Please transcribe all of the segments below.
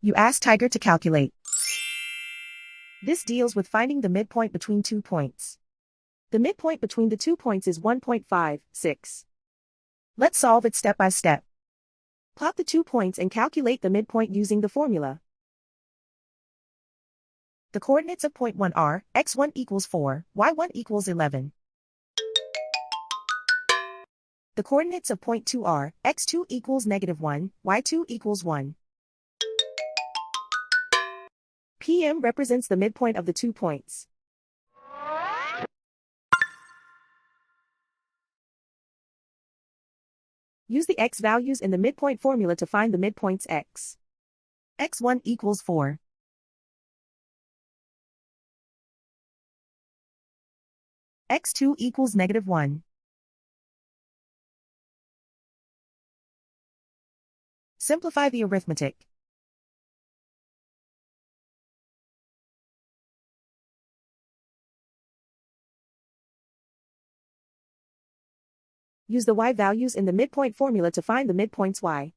You ask Tiger to calculate. This deals with finding the midpoint between 2 points. The midpoint between the 2 points is 1.56. Let's solve it step by step. Plot the 2 points and calculate the midpoint using the formula. The coordinates of point 1 are x1 equals 4, y1 equals 11. The coordinates of point 2 are x2 equals -1, y2 equals 1. PM represents the midpoint of the 2 points. Use the x values in the midpoint formula to find the midpoints x. x1 equals 4. x2 equals -1. Simplify the arithmetic. Use the y values in the midpoint formula to find the midpoints y.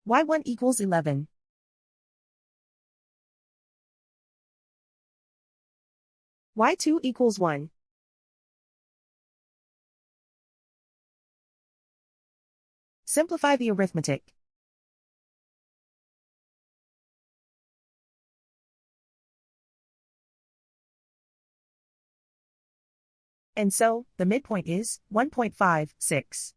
y1 equals 11. y2 equals 1. Simplify the arithmetic. And so, the midpoint is 1.56.